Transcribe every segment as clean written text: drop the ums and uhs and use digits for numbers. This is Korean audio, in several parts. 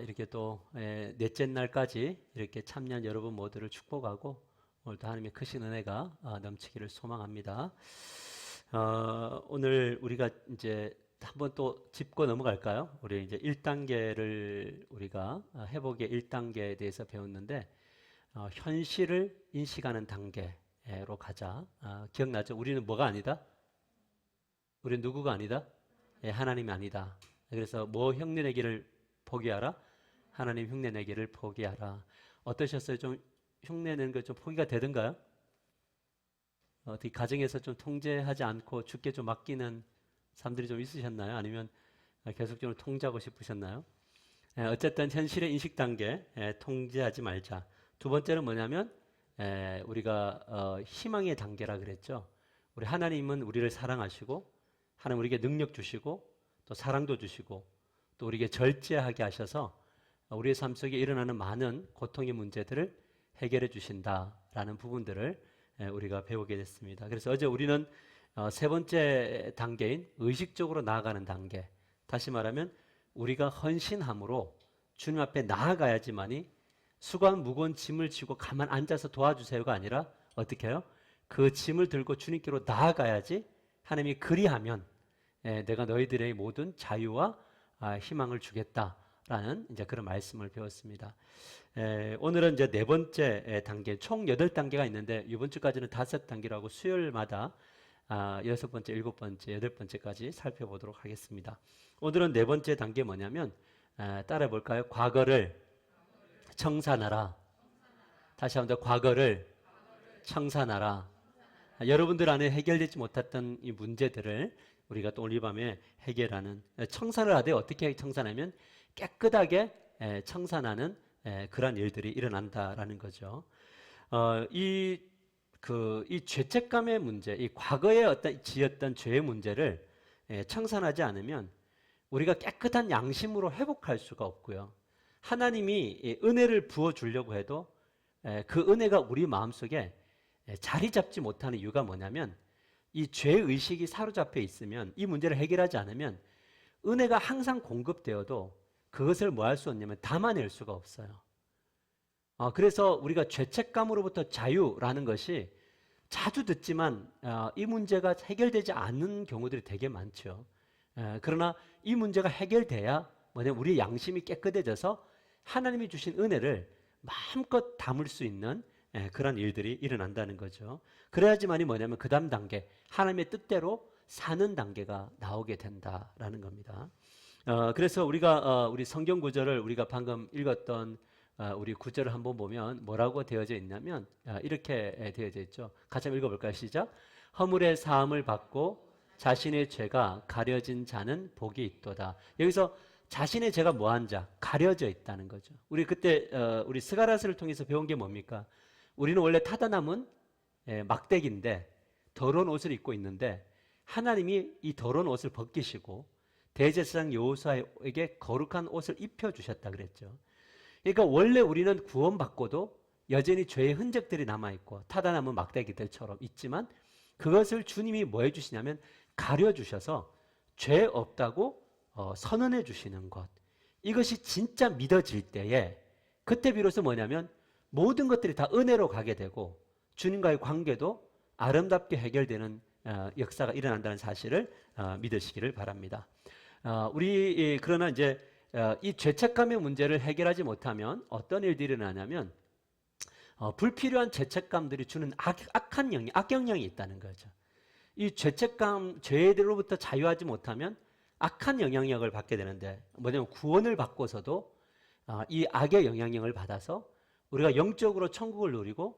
이렇게 또 넷째 날까지 이렇게 참여한 여러분 모두를 축복하고 오늘도 하나님의 크신 은혜가 넘치기를 소망합니다. 오늘 우리가 이제 한번 또 짚고 넘어갈까요? 우리 이제 1단계를 우리가 회복의 1단계에 대해서 배웠는데 현실을 인식하는 단계로 가자. 기억나죠? 우리는 뭐가 아니다? 우리는 누구가 아니다? 하나님이 아니다. 그래서 뭐 흉내내기를 포기하라? 하나님 흉내내기를 포기하라. 어떠셨어요? 좀 흉내내는 거 좀 포기가 되던가요? 어떻게 가정에서 좀 통제하지 않고 주께 좀 맡기는 사람들이 좀 있으셨나요? 아니면 계속적으로 통제하고 싶으셨나요? 어쨌든 현실의 인식 단계 통제하지 말자. 두 번째는 뭐냐면 우리가 희망의 단계라 그랬죠. 우리 하나님은 우리를 사랑하시고 하나님 우리에게 능력 주시고 또 사랑도 주시고 또 우리에게 절제하게 하셔서 우리의 삶 속에 일어나는 많은 고통의 문제들을 해결해 주신다라는 부분들을 우리가 배우게 됐습니다. 그래서 어제 우리는 세 번째 단계인 의식적으로 나아가는 단계, 다시 말하면 우리가 헌신함으로 주님 앞에 나아가야지만이 수고한 무거운 짐을 지고 가만 앉아서 도와주세요가 아니라 어떻게 해요? 그 짐을 들고 주님께로 나아가야지 하나님이 그리하면 내가 너희들의 모든 자유와 희망을 주겠다라는 이제 그런 말씀을 배웠습니다. 오늘은 이제 네 번째 단계, 총 8단계가 있는데 이번 주까지는 5단계라고 수요일마다 6번째, 7번째, 8번째까지 살펴보도록 하겠습니다. 오늘은 네 번째 단계 뭐냐면 따라해 볼까요? 과거를 청산하라. 다시 한번 더 과거를 청산하라. 여러분들 안에 해결되지 못했던 이 문제들을 우리가 또 오늘 이 밤에 해결하는, 청산을 하되 어떻게 청산하면 깨끗하게 청산하는 그러한 일들이 일어난다라는 거죠. 이 죄책감의 문제, 이 과거에 어떤 지었던 죄의 문제를 청산하지 않으면 우리가 깨끗한 양심으로 회복할 수가 없고요. 하나님이 은혜를 부어 주려고 해도 그 은혜가 우리 마음속에 자리 잡지 못하는 이유가 뭐냐면 이 죄의식이 사로잡혀 있으면, 이 문제를 해결하지 않으면 은혜가 항상 공급되어도 그것을 뭐 할 수 없냐면 담아낼 수가 없어요. 그래서 우리가 죄책감으로부터 자유라는 것이 자주 듣지만 이 문제가 해결되지 않는 경우들이 되게 많죠. 그러나 이 문제가 해결돼야 뭐냐면 우리의 양심이 깨끗해져서 하나님이 주신 은혜를 마음껏 담을 수 있는 그런 일들이 일어난다는 거죠. 그래야지만이 뭐냐면 그 다음 단계, 하나님의 뜻대로 사는 단계가 나오게 된다라는 겁니다. 그래서 우리가 우리 성경 구절을 우리가 방금 읽었던 우리 구절을 한번 보면 뭐라고 되어져 있냐면 이렇게 되어져 있죠. 같이 한번 읽어볼까요? 시작. 허물의 사함을 받고 자신의 죄가 가려진 자는 복이 있도다. 여기서 자신의 죄가 뭐한 자? 가려져 있다는 거죠. 우리 그때 우리 스가랴서를 통해서 배운 게 뭡니까? 우리는 원래 타다 남은 막대기인데 더러운 옷을 입고 있는데 하나님이 이 더러운 옷을 벗기시고 대제사장 여호수아에게 거룩한 옷을 입혀주셨다 그랬죠. 그러니까 원래 우리는 구원받고도 여전히 죄의 흔적들이 남아있고 타다 남은 막대기들처럼 있지만 그것을 주님이 뭐 해주시냐면 가려주셔서 죄 없다고 선언해 주시는 것, 이것이 진짜 믿어질 때에 그때 비로소 뭐냐면 모든 것들이 다 은혜로 가게 되고 주님과의 관계도 아름답게 해결되는 역사가 일어난다는 사실을 믿으시기를 바랍니다. 그러나 이제 이 죄책감의 문제를 해결하지 못하면 어떤 일들이 일어나냐면 불필요한 죄책감들이 주는 악한 영향, 악영향이 있다는 거죠. 이 죄책감, 죄들로부터 자유하지 못하면 악한 영향력을 받게 되는데 뭐냐면 구원을 받고서도 이 악의 영향력을 받아서 우리가 영적으로 천국을 누리고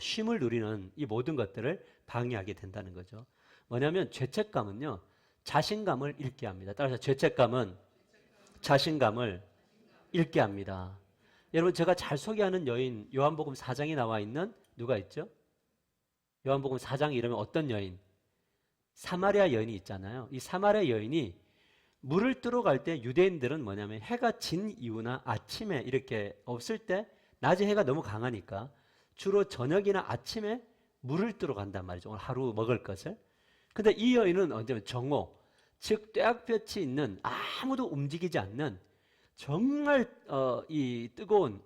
쉼을 누리는 이 모든 것들을 방해하게 된다는 거죠. 뭐냐면 죄책감은요, 자신감을 잃게 합니다. 따라서 죄책감은 자신감을 잃게 합니다. 여러분, 제가 잘 소개하는 여인, 요한복음 4장에 나와 있는 누가 있죠? 요한복음 4장 이름은 어떤 여인? 사마리아 여인이 있잖아요. 이 사마리아 여인이 물을 뜨러 갈 때 유대인들은 뭐냐면 해가 진 이후나 아침에 이렇게 없을 때, 낮에 해가 너무 강하니까 주로 저녁이나 아침에 물을 뜨러 간단 말이죠. 오늘 하루 먹을 것을. 근데 이 여인은 언제면 정오, 즉 뙤약볕이 있는 아무도 움직이지 않는 정말 이 뜨거운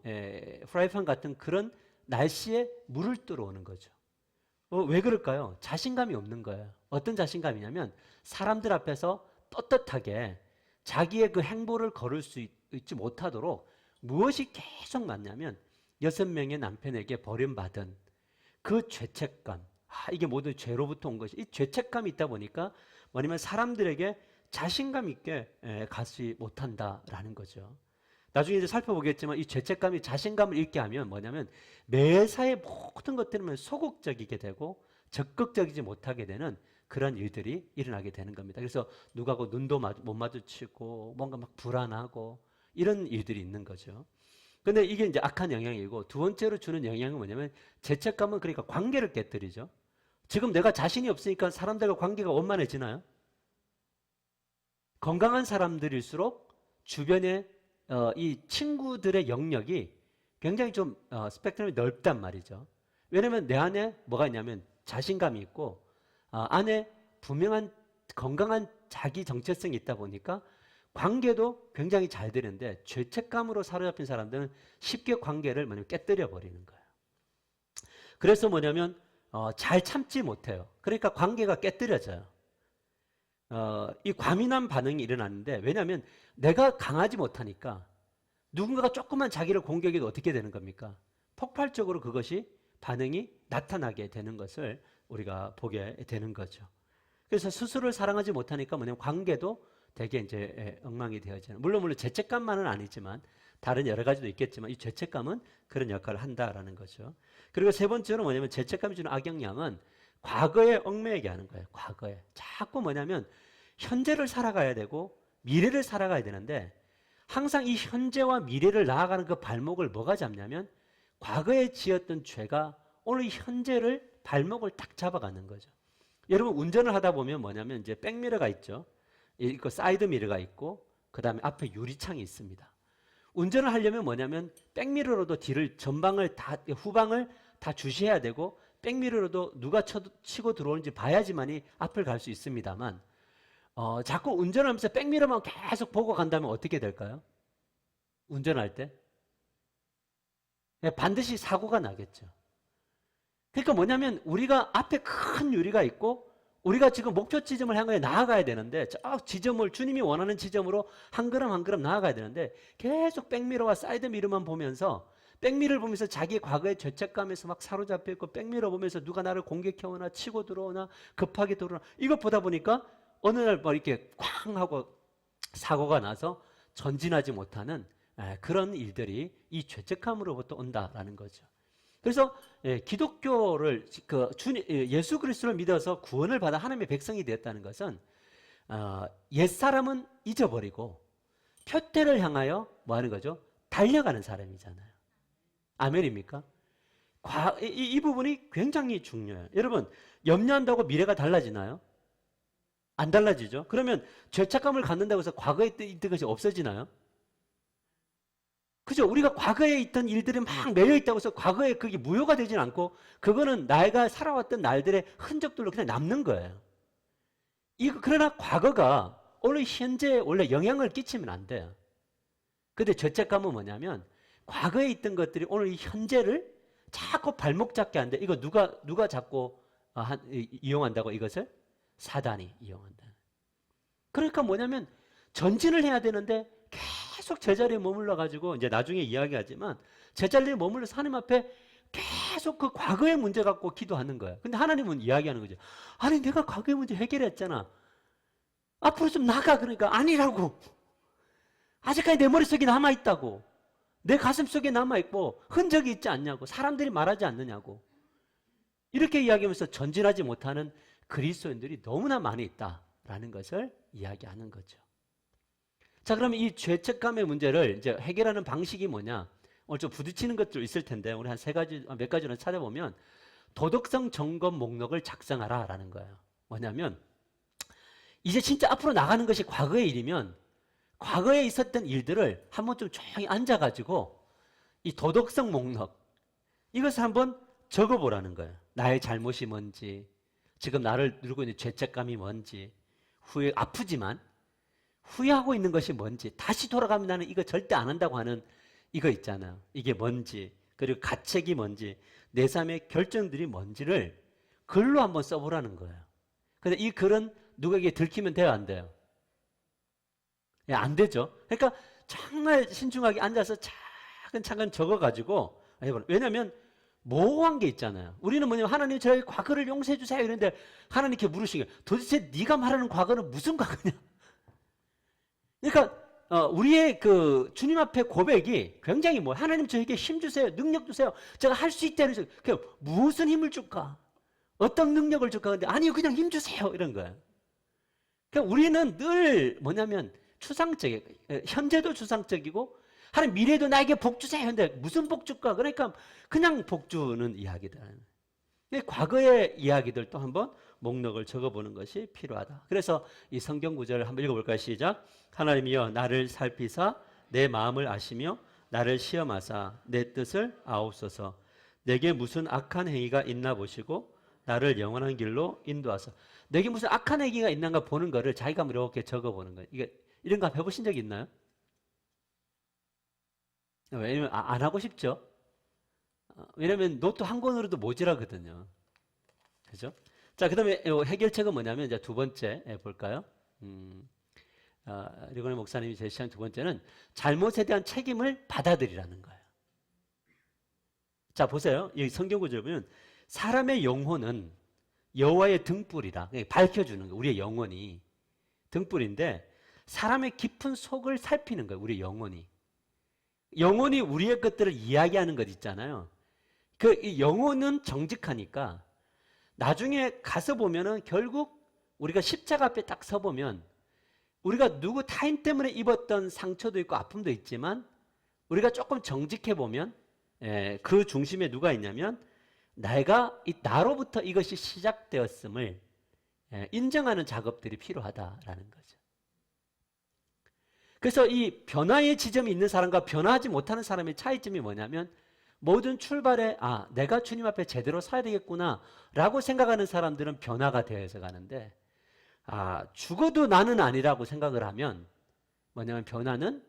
프라이팬 같은 그런 날씨에 물을 뜨러 오는 거죠. 왜 그럴까요? 자신감이 없는 거예요. 어떤 자신감이냐면 사람들 앞에서 떳떳하게 자기의 그 행보를 걸을 수 있지 못하도록 무엇이 계속 많냐면 6명의 남편에게 버림받은 그 죄책감. 이게 모두 죄로부터 온 것이. 이 죄책감이 있다 보니까 뭐냐면 사람들에게 자신감 있게 가지 못한다라는 거죠. 나중에 이제 살펴보겠지만 이 죄책감이 자신감을 잃게 하면 뭐냐면 매사의 모든 것들은 소극적이게 되고 적극적이지 못하게 되는 그런 일들이 일어나게 되는 겁니다. 그래서 누구하고 눈도 못 마주치고 뭔가 막 불안하고 이런 일들이 있는 거죠. 근데 이게 이제 악한 영향이고, 두 번째로 주는 영향은 뭐냐면 죄책감은 그러니까 관계를 깨뜨리죠. 지금 내가 자신이 없으니까 사람들과 관계가 원만해지나요? 건강한 사람들일수록 주변에 이 친구들의 영역이 굉장히 좀 스펙트럼이 넓단 말이죠. 왜냐하면 내 안에 뭐가 있냐면 자신감이 있고 안에 분명한 건강한 자기 정체성이 있다 보니까 관계도 굉장히 잘 되는데, 죄책감으로 사로잡힌 사람들은 쉽게 관계를 뭐냐면 깨뜨려 버리는 거예요. 그래서 뭐냐면 잘 참지 못해요. 그러니까 관계가 깨뜨려져요. 이 과민한 반응이 일어나는데, 왜냐하면 내가 강하지 못하니까 누군가가 조금만 자기를 공격해도 어떻게 되는 겁니까? 폭발적으로 그것이 반응이 나타나게 되는 것을 우리가 보게 되는 거죠. 그래서 스스로를 사랑하지 못하니까 뭐냐면 관계도 되게 이제 엉망이 되어지는. 물론 죄책감만은 아니지만 다른 여러 가지도 있겠지만 이 죄책감은 그런 역할을 한다라는 거죠. 그리고 세 번째로 뭐냐면 죄책감이 주는 악영향은 과거에 얽매이게 하는 거예요. 과거에 자꾸 뭐냐면 현재를 살아가야 되고 미래를 살아가야 되는데, 항상 이 현재와 미래를 나아가는 그 발목을 뭐가 잡냐면 과거에 지었던 죄가 오늘 이 현재를 발목을 딱 잡아가는 거죠. 여러분 운전을 하다 보면 뭐냐면 이제 백미러가 있죠. 이거 사이드 미러가 있고 그 다음에 앞에 유리창이 있습니다. 운전을 하려면 뭐냐면 백미러로도 뒤를 전방을 다 후방을 다 주시해야 되고 백미러로도 누가 치고 들어오는지 봐야지만이 앞을 갈 수 있습니다만, 자꾸 운전하면서 백미러만 계속 보고 간다면 어떻게 될까요? 운전할 때 반드시 사고가 나겠죠. 그러니까 뭐냐면 우리가 앞에 큰 유리가 있고 우리가 지금 목표 지점을 향해 나아가야 되는데, 저 지점을 주님이 원하는 지점으로 한 걸음 한 걸음 나아가야 되는데 계속 백미러와 사이드 미러만 보면서, 백미러를 보면서 자기 과거의 죄책감에서 막 사로잡혀 있고 백미러 보면서 누가 나를 공격해오나 치고 들어오나 급하게 들어오나 이것 보다 보니까 어느 날 뭐 이렇게 쾅 하고 사고가 나서 전진하지 못하는 그런 일들이 이 죄책감으로부터 온다라는 거죠. 그래서 기독교를 예수 그리스도를 믿어서 구원을 받아 하나님의 백성이 되었다는 것은 옛사람은 잊어버리고 표대를 향하여 뭐 하는 거죠? 달려가는 사람이잖아요. 아멘입니까? 이 부분이 굉장히 중요해요. 여러분, 염려한다고 미래가 달라지나요? 안 달라지죠? 그러면 죄책감을 갖는다고 해서 과거에 있던 것이 없어지나요? 그죠? 우리가 과거에 있던 일들이 막 매여 있다고 해서 과거에 그게 무효가 되진 않고, 그거는 내가 살아왔던 날들의 흔적들로 그냥 남는 거예요. 그러나 과거가 오늘 현재에 원래 영향을 끼치면 안 돼요. 근데 죄책감은 뭐냐면 과거에 있던 것들이 오늘 이 현재를 자꾸 발목 잡게 하는데, 이거 누가 자꾸 이용한다고? 이것을 사단이 이용한다. 그러니까 뭐냐면 전진을 해야 되는데 계속 제자리에 머물러 가지고, 이제 나중에 이야기하지만 제자리에 머물러서 하나님 앞에 계속 그 과거의 문제 갖고 기도하는 거예요. 근데 하나님은 이야기하는 거죠. 아니 내가 과거의 문제 해결했잖아. 앞으로 좀 나가. 그러니까 아니라고. 아직까지 내 머릿속에 남아있다고. 내 가슴속에 남아있고 흔적이 있지 않냐고. 사람들이 말하지 않느냐고. 이렇게 이야기하면서 전진하지 못하는 그리스도인들이 너무나 많이 있다라는 것을 이야기하는 거죠. 자, 그러면 이 죄책감의 문제를 이제 해결하는 방식이 뭐냐? 오늘 좀 부딪히는 것도 있을 텐데 우리 한 몇 가지를 찾아보면 도덕성 점검 목록을 작성하라라는 거예요. 뭐냐면 이제 진짜 앞으로 나가는 것이 과거의 일이면 과거에 있었던 일들을 한번 좀 조용히 앉아가지고 이 도덕성 목록, 이것을 한번 적어보라는 거예요. 나의 잘못이 뭔지, 지금 나를 누르고 있는 죄책감이 뭔지, 후에 아프지만 후회하고 있는 것이 뭔지, 다시 돌아가면 나는 이거 절대 안 한다고 하는 이거 있잖아요. 이게 뭔지, 그리고 가책이 뭔지, 내 삶의 결정들이 뭔지를 글로 한번 써보라는 거예요. 근데 이 글은 누구에게 들키면 돼요, 안 돼요? 예, 안 되죠. 그러니까 정말 신중하게 앉아서 차근차근 적어가지고 해보라. 왜냐하면 모호한 게 있잖아요. 우리는 뭐냐면 하나님 저의 과거를 용서해 주세요 이런데 하나님께 물으시는 거예요. 도대체 네가 말하는 과거는 무슨 과거냐? 그러니까 우리의 그 주님 앞에 고백이 굉장히 뭐 하나님 저에게 힘 주세요, 능력 주세요, 제가 할 수 있다는 그 무슨 힘을 줄까? 어떤 능력을 줄까? 근데 아니요, 그냥 힘 주세요 이런 거예요. 그러니까 우리는 늘 뭐냐면 추상적이에요. 현재도 추상적이고 하나님 미래도 나에게 복 주세요. 근데 무슨 복 줄까? 그러니까 그냥 복 주는 이야기들. 과거의 이야기들도 한번 목록을 적어보는 것이 필요하다. 그래서 이 성경 구절을 한번 읽어볼까요? 시작. 하나님이여 나를 살피사 내 마음을 아시며 나를 시험하사 내 뜻을 아옵소서. 내게 무슨 악한 행위가 있나 보시고 나를 영원한 길로 인도하소서. 내게 무슨 악한 행위가 있는가 보는 거를 자기가 이렇게 적어보는 거예요. 이게 이런 거 해보신 적 있나요? 왜냐면 안 하고 싶죠. 왜냐면 노트 한 권으로도 모자라거든요. 그죠? 자, 그 다음에 해결책은 뭐냐면 이제 두 번째 볼까요? 리고네 목사님이 제시한 두 번째는 잘못에 대한 책임을 받아들이라는 거예요. 자, 보세요. 이 성경 구절 보면 사람의 영혼은 여호와의 등불이라 밝혀주는 거예요. 우리의 영혼이 등불인데 사람의 깊은 속을 살피는 거예요. 우리의 영혼이 우리의 것들을 이야기하는 것 있잖아요. 그 영혼은 정직하니까 나중에 가서 보면은 결국 우리가 십자가 앞에 딱 서보면 우리가 누구 타인 때문에 입었던 상처도 있고 아픔도 있지만 우리가 조금 정직해 보면 그 중심에 누가 있냐면 나로부터 이것이 시작되었음을 인정하는 작업들이 필요하다라는 거죠. 그래서 이 변화의 지점이 있는 사람과 변화하지 못하는 사람의 차이점이 뭐냐면 모든 출발에 내가 주님 앞에 제대로 서야 되겠구나 라고 생각하는 사람들은 변화가 되어서 가는데 죽어도 나는 아니라고 생각을 하면 뭐냐면 변화는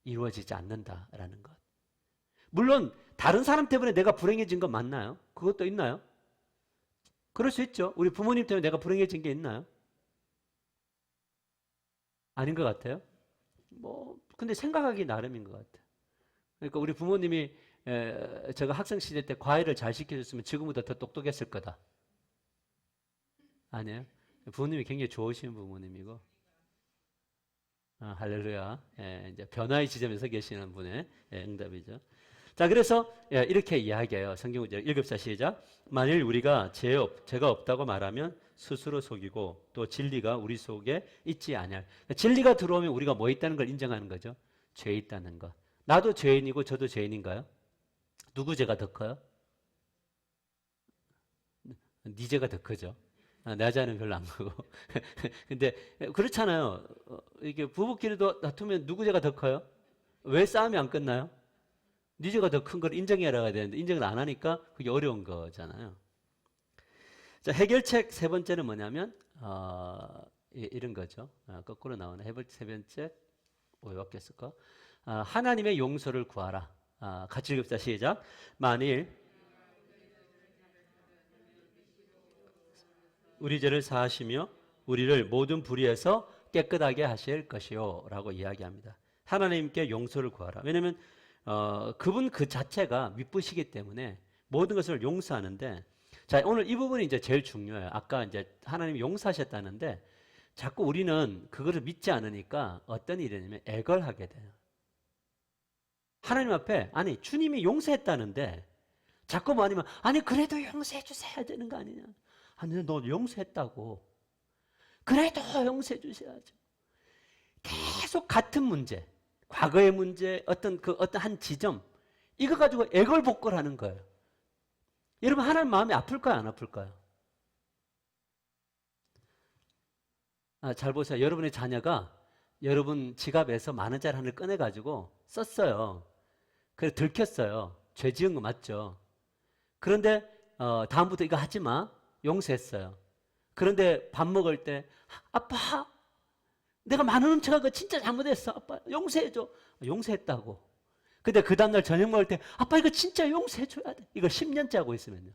이루어지지 않는다라는 것. 물론 다른 사람 때문에 내가 불행해진 건 맞나요? 그것도 있나요? 그럴 수 있죠. 우리 부모님 때문에 내가 불행해진 게 있나요? 아닌 것 같아요. 근데 생각하기 나름인 것 같아요. 그러니까 우리 부모님이 제가 학생 시절 때 과외를 잘 시켜줬으면 지금보다 더 똑똑했을 거다. 아니에요? 부모님이 굉장히 좋으신 부모님이고, 할렐루야. 이제 변화의 지점에서 계시는 분의 응답이죠. 자, 그래서 이렇게 이야기해요. 성경 구절 읽읍시다. 시작. 만일 우리가 죄가 없다고 말하면 스스로 속이고 또 진리가 우리 속에 있지 아니할. 진리가 들어오면 우리가 뭐 있다는 걸 인정하는 거죠. 죄 있다는 것. 나도 죄인이고 저도 죄인인가요? 누구 죄가 더 커요? 네 죄가 더 크죠. 내 죄는 별로 안 크고. 근데 그렇잖아요. 이게 부부끼리도 다투면 누구 죄가 더 커요? 왜 싸움이 안 끝나요? 네 죄가 더 큰 걸 인정해야 되는데 인정을 안 하니까 그게 어려운 거잖아요. 자, 해결책 세 번째는 뭐냐면 이런 거죠. 거꾸로 나오네. 세 번째 왜 바뀌었을까? 하나님의 용서를 구하라. 같이 읽읍시다. 시작. 만일 우리 죄를 사하시며 우리를 모든 불의에서 깨끗하게 하실 것이요 라고 이야기합니다. 하나님께 용서를 구하라. 왜냐하면 그분 그 자체가 미쁘시기 때문에 모든 것을 용서하는데, 자, 오늘 이 부분이 이제 제일 중요해요. 아까 이제 하나님이 용서하셨다는데 자꾸 우리는 그거를 믿지 않으니까 어떤 일이 되냐면 애걸하게 돼요. 하나님 앞에 주님이 용서했다는데 자꾸 뭐 아니면 그래도 용서해 주셔야 되는 거 아니냐. 너 용서했다고. 그래도 용서해 주셔야죠. 계속 같은 문제, 과거의 문제, 어떤 한 지점, 이거 가지고 애걸복걸하는 거예요. 여러분, 하나님 마음이 아플까요, 안 아플까요? 잘 보세요. 여러분의 자녀가 여러분 지갑에서 만 원짜리 하나를 꺼내가지고 썼어요. 그래서 들켰어요. 죄 지은 거 맞죠? 그런데 다음부터 이거 하지 마. 용서했어요. 그런데 밥 먹을 때 아빠 내가 많은 훔쳐간 거 진짜 잘못했어. 아빠 용서해줘. 용서했다고. 근데 그 다음날 저녁 먹을 때 아빠 이거 진짜 용서해줘야 돼. 이걸 10년째 하고 있으면요.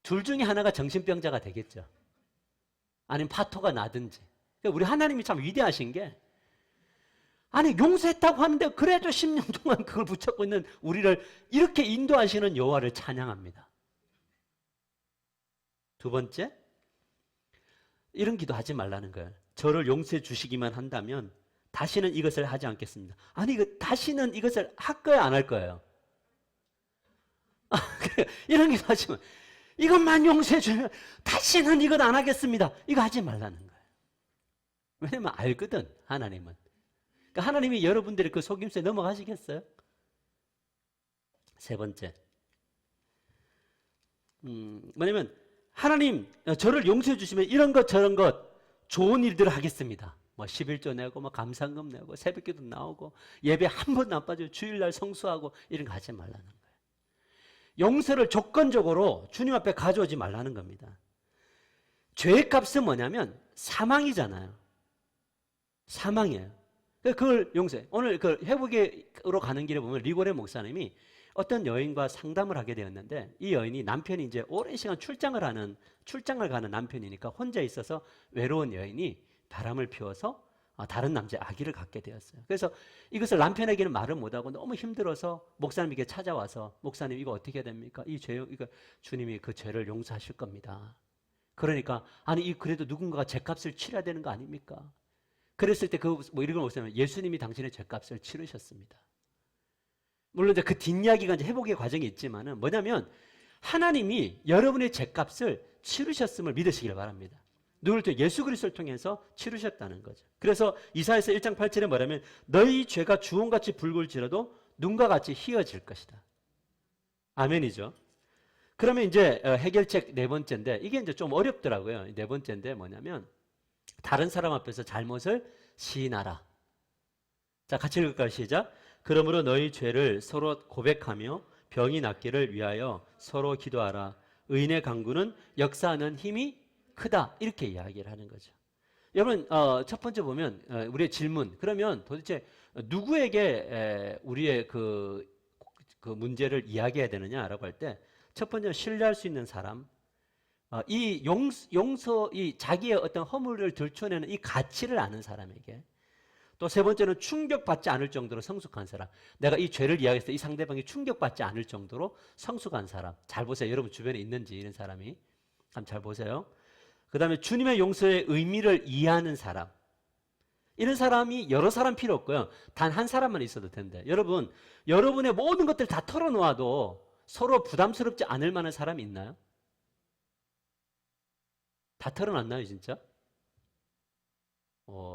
둘 중에 하나가 정신병자가 되겠죠. 아니면 파토가 나든지. 그러니까 우리 하나님이 참 위대하신 게 아니 용서했다고 하는데 그래도 10년 동안 그걸 붙잡고 있는 우리를 이렇게 인도하시는 여호와를 찬양합니다. 두 번째, 이런 기도하지 말라는 거예요. 저를 용서해 주시기만 한다면 다시는 이것을 하지 않겠습니다. 아니 다시는 이것을 할 거야 안 할 거예요? 이런 기도 하시면 이것만 용서해 주면 다시는 이것 안 하겠습니다. 이거 하지 말라는 거예요. 왜냐면 알거든 하나님은. 그러니까 하나님이 여러분들의 그 속임수에 넘어가시겠어요? 세 번째, 뭐냐면 하나님 저를 용서해 주시면 이런 것 저런 것 좋은 일들을 하겠습니다. 뭐 11조 내고 뭐 감상금 내고 새벽기도 나오고 예배 한 번도 안 빠지고 주일날 성수하고 이런 거 하지 말라는 거예요. 용서를 조건적으로 주님 앞에 가져오지 말라는 겁니다. 죄의 값은 뭐냐면 사망이잖아요. 사망이에요. 그걸 용서해. 오늘 그 회복으로 가는 길에 보면 리고레 목사님이 어떤 여인과 상담을 하게 되었는데 이 여인이 남편이 이제 오랜 시간 출장을 가는 남편이니까 혼자 있어서 외로운 여인이 바람을 피워서 다른 남자의 아기를 갖게 되었어요. 그래서 이것을 남편에게는 말을 못하고 너무 힘들어서 목사님에게 찾아와서 목사님 이거 어떻게 해야 됩니까? 이거 주님이 그 죄를 용서하실 겁니다. 그러니까 아니 그래도 누군가가 죄값을 치러야 되는 거 아닙니까? 그랬을 때 뭐 이런 걸 보시면 예수님이 당신의 죄값을 치르셨습니다. 물론 이제 그 뒷이야기가 이제 회복의 과정이 있지만은 뭐냐면 하나님이 여러분의 죄값을 치르셨음을 믿으시길 바랍니다. 누구를 통해 예수 그리스도를 통해서 치르셨다는 거죠. 그래서 이사야서 1장 8절에 뭐라면 너희 죄가 주홍같이 붉을지라도 눈과 같이 희어질 것이다. 아멘이죠. 그러면 이제 해결책 네 번째인데 이게 이제 좀 어렵더라고요. 네 번째인데 뭐냐면 다른 사람 앞에서 잘못을 시인하라. 자, 같이 읽을까요? 시작. 그러므로 너희 죄를 서로 고백하며 병이 낫기를 위하여 서로 기도하라. 의인의 강구는 역사하는 힘이 크다. 이렇게 이야기를 하는 거죠. 여러분 첫 번째 보면 우리의 질문. 그러면 도대체 누구에게 우리의 그 문제를 이야기해야 되느냐라고 할 때 첫 번째는 신뢰할 수 있는 사람. 이 이 자기의 어떤 허물을 들춰내는 이 가치를 아는 사람에게. 또 세 번째는 충격받지 않을 정도로 성숙한 사람. 내가 이 죄를 이야기했을 때 이 상대방이 충격받지 않을 정도로 성숙한 사람. 잘 보세요. 여러분 주변에 있는지 이런 사람이. 한번 잘 보세요. 그 다음에 주님의 용서의 의미를 이해하는 사람. 이런 사람이 여러 사람 필요 없고요. 단 한 사람만 있어도 된대. 여러분, 여러분의 모든 것들 다 털어놓아도 서로 부담스럽지 않을 만한 사람이 있나요? 다 털어놨나요, 진짜?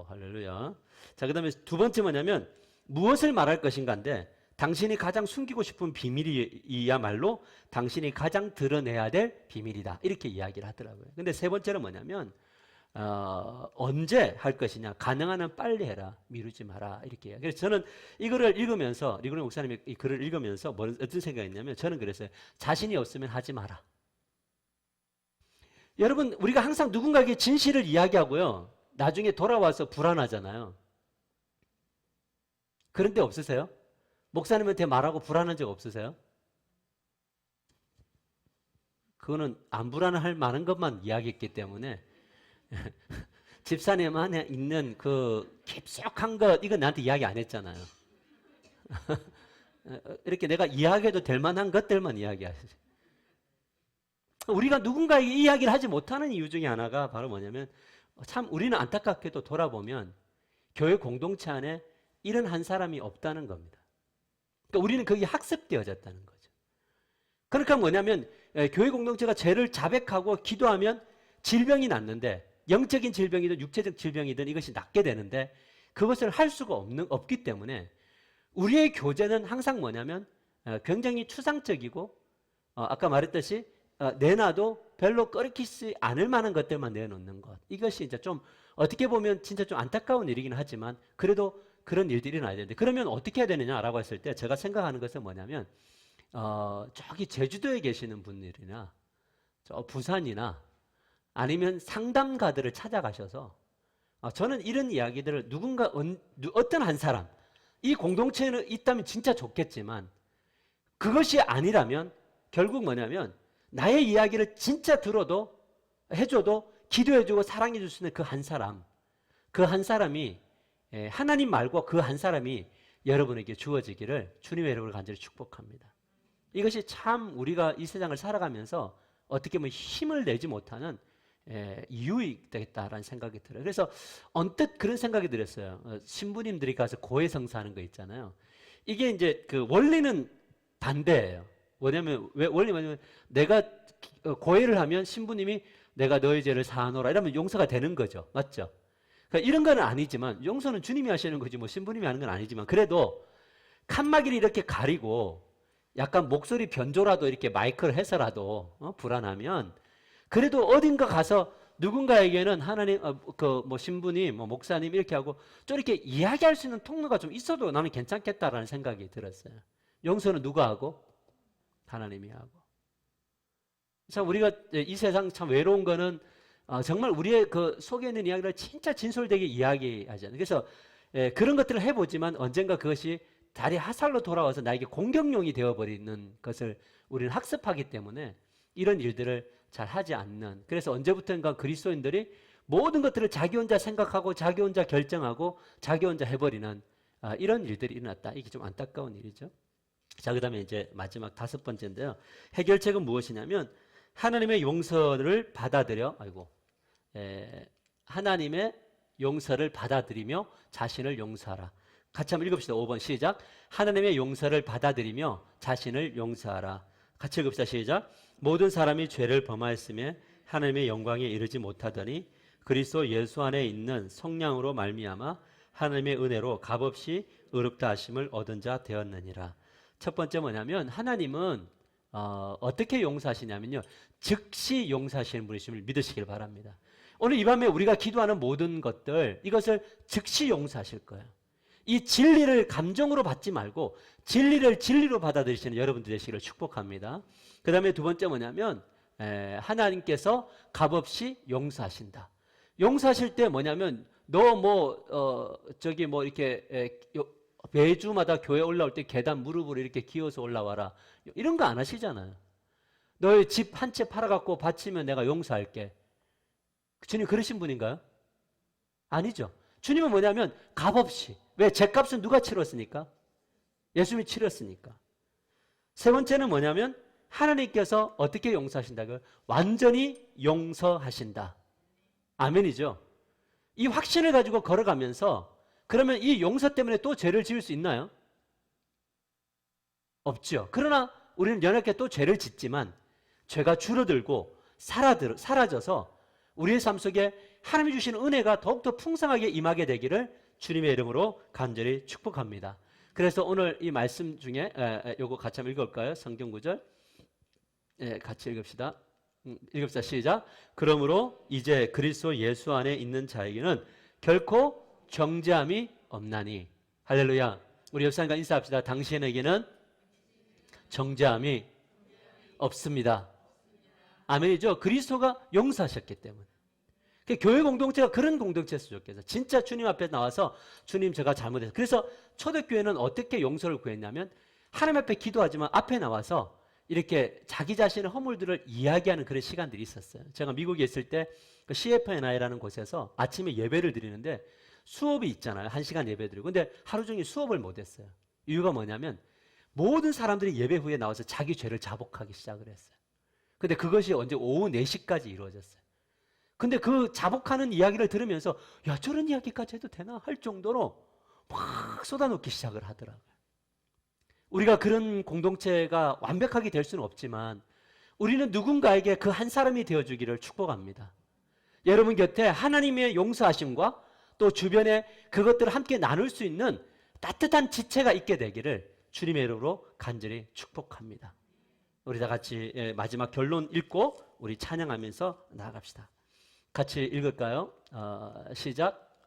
할렐루야. 자, 그 다음에 두 번째 뭐냐면 무엇을 말할 것인가인데 당신이 가장 숨기고 싶은 비밀이야말로 당신이 가장 드러내야 될 비밀이다. 이렇게 이야기를 하더라고요. 근데 세 번째는 뭐냐면 언제 할 것이냐. 가능한 한 빨리 해라. 미루지 마라. 이렇게 해요. 그래서 저는 이거를 읽으면서 리그레 목사님의 이 글을 읽으면서 어떤 생각이 있냐면 저는 그랬어요. 자신이 없으면 하지 마라. 여러분 우리가 항상 누군가에게 진실을 이야기하고요. 나중에 돌아와서 불안하잖아요. 그런 데 없으세요? 목사님한테 말하고 불안한 적 없으세요? 그거는 안 불안할 만한 것만 이야기했기 때문에 집사님 안에 있는 그 깊숙한 것 이거 나한테 이야기 안 했잖아요. 이렇게 내가 이야기해도 될 만한 것들만 이야기하시죠. 우리가 누군가에게 이야기를 하지 못하는 이유 중에 하나가 바로 뭐냐면 참 우리는 안타깝게도 돌아보면 교회 공동체 안에 이런 한 사람이 없다는 겁니다. 그러니까 우리는 거기 학습되어졌다는 거죠. 그러니까 뭐냐면 교회 공동체가 죄를 자백하고 기도하면 질병이 낫는데 영적인 질병이든 육체적 질병이든 이것이 낫게 되는데 그것을 할 수가 없기 때문에 우리의 교제는 항상 뭐냐면 굉장히 추상적이고 아까 말했듯이 내놔도 별로 꺼리키지 않을 만한 것들만 내놓는 것. 이것이 이제 좀 어떻게 보면 진짜 좀 안타까운 일이긴 하지만 그래도 그런 일들이 일어나야 되는데 그러면 어떻게 해야 되느냐라고 했을 때 제가 생각하는 것은 뭐냐면 저기 제주도에 계시는 분들이나 저 부산이나 아니면 상담가들을 찾아가셔서 저는 이런 이야기들을 누군가 어떤 한 사람 이 공동체에 있다면 진짜 좋겠지만 그것이 아니라면 결국 뭐냐면 나의 이야기를 진짜 들어도 해줘도 기도해주고 사랑해줄 수 있는 그 한 사람, 그 한 사람이 하나님 말고 그 한 사람이 여러분에게 주어지기를 주님의 이름으로 간절히 축복합니다. 이것이 참 우리가 이 세상을 살아가면서 어떻게 보면 힘을 내지 못하는 이유이 되겠다라는 생각이 들어요. 그래서 언뜻 그런 생각이 들었어요. 신부님들이 가서 고해성사하는 거 있잖아요. 이게 이제 그 원리는 반대예요. 왜냐면 원리는 내가 고해를 하면 신부님이 내가 너의 죄를 사하노라 이러면 용서가 되는 거죠. 맞죠? 그러니까 이런 건 아니지만 용서는 주님이 하시는 거지 뭐 신부님이 하는 건 아니지만 그래도 칸막이를 이렇게 가리고 약간 목소리 변조라도 이렇게 마이크를 해서라도 불안하면 그래도 어딘가 가서 누군가에게는 하나님 뭐 신부님 뭐 목사님 이렇게 하고 좀 이렇게 이야기할 수 있는 통로가 좀 있어도 나는 괜찮겠다라는 생각이 들었어요. 용서는 누가 하고? 하나님이 하고. 참 우리가 이 세상 참 외로운 거는 정말 우리의 그 속에 있는 이야기를 진짜 진솔되게 이야기하잖아요. 그래서 그런 것들을 해보지만 언젠가 그것이 다리 하살로 돌아와서 나에게 공격용이 되어버리는 것을 우리는 학습하기 때문에 이런 일들을 잘 하지 않는, 그래서 언제부턴가 그리스도인들이 모든 것들을 자기 혼자 생각하고 자기 혼자 결정하고 자기 혼자 해버리는 이런 일들이 일어났다. 이게 좀 안타까운 일이죠. 자, 그 다음에 이제 마지막 5번째인데요. 해결책은 무엇이냐면 하나님의 용서를 받아들여 하나님의 용서를 받아들이며 자신을 용서하라. 같이 한번 읽읍시다. 5번 시작. 하나님의 용서를 받아들이며 자신을 용서하라. 같이 읽읍시다. 시작. 모든 사람이 죄를 범하였으며 하나님의 영광에 이르지 못하더니 그리스도 예수 안에 있는 성령으로 말미암아 하나님의 은혜로 값없이 의롭다 하심을 얻은 자 되었느니라. 첫 번째 뭐냐면 하나님은 어떻게 용서하시냐면요, 즉시 용서하시는 분이심을 믿으시길 바랍니다. 오늘 이 밤에 우리가 기도하는 모든 것들 이것을 즉시 용서하실 거예요. 이 진리를 감정으로 받지 말고 진리를 진리로 받아들이시는 여러분들 되시기를 축복합니다. 그 다음에 두 번째 뭐냐면 하나님께서 값없이 용서하신다. 용서하실 때 뭐냐면 너 이렇게 매주마다 교회 올라올 때 계단 무릎으로 이렇게 기어서 올라와라 이런 거 안 하시잖아요. 너의 집 한 채 팔아갖고 바치면 내가 용서할게. 주님 그러신 분인가요? 아니죠. 주님은 뭐냐면 값없이. 왜? 죄값은 누가 치렀으니까? 예수님이 치렀으니까. 세 번째는 뭐냐면 하나님께서 어떻게 용서하신다고요? 완전히 용서하신다. 아멘이죠. 이 확신을 가지고 걸어가면서 그러면 이 용서 때문에 또 죄를 지을 수 있나요? 없죠. 그러나 우리는 연약하게 또 죄를 짓지만 죄가 줄어들고 사라져서 우리의 삶 속에 하나님이 주시는 은혜가 더욱더 풍성하게 임하게 되기를 주님의 이름으로 간절히 축복합니다. 그래서 오늘 이 말씀 중에 요거 같이 한번 읽을까요? 성경 구절 같이 읽읍시다. 읽읍시다. 시작. 그러므로 이제 그리스도 예수 안에 있는 자에게는 결코 정죄함이 없나니. 할렐루야. 우리 옆 사람과 인사합시다. 당신에게는 정죄함이 없습니다. 아멘이죠. 그리스도가 용서하셨기 때문에. 교회 공동체가 그런 공동체였으면 좋겠어요. 진짜 주님 앞에 나와서 주님 제가 잘못했어요. 그래서 초대교회는 어떻게 용서를 구했냐면 하나님 앞에 기도하지만 앞에 나와서 이렇게 자기 자신의 허물들을 이야기하는 그런 시간들이 있었어요. 제가 미국에 있을 때 CFNI라는 곳에서 아침에 예배를 드리는데 수업이 있잖아요. 1시간 예배 드리고. 근데 하루 종일 수업을 못했어요. 이유가 뭐냐면 모든 사람들이 예배 후에 나와서 자기 죄를 자복하기 시작을 했어요. 근데 그것이 언제 오후 4시까지 이루어졌어요. 근데 그 자복하는 이야기를 들으면서 야 저런 이야기까지 해도 되나 할 정도로 막 쏟아놓기 시작을 하더라고요. 우리가 그런 공동체가 완벽하게 될 수는 없지만 우리는 누군가에게 그 한 사람이 되어주기를 축복합니다. 여러분 곁에 하나님의 용서하심과 또 주변에 그것들을 함께 나눌 수 있는 따뜻한 지체가 있게 되기를 주님의 이름으로 간절히 축복합니다. 우리 다 같이 마지막 결론 읽고 우리 찬양하면서 나아갑시다. 같이 읽을까요? 시작.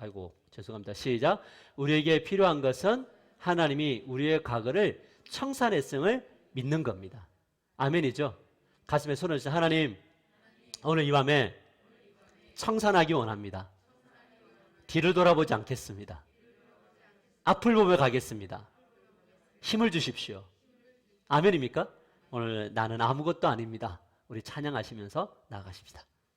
죄송합니다. 시작. 우리에게 필요한 것은 하나님이 우리의 과거를 청산했음을 믿는 겁니다. 아멘이죠. 가슴에 손을 얹으시죠. 하나님, 오늘 이 밤에 청산하기 원합니다. 뒤를 돌아보지 않겠습니다. 앞을 보며 가겠습니다. 힘을 주십시오. 아멘입니까? 오늘 나는 아무것도 아닙니다. 우리 찬양하시면서 나가십시다.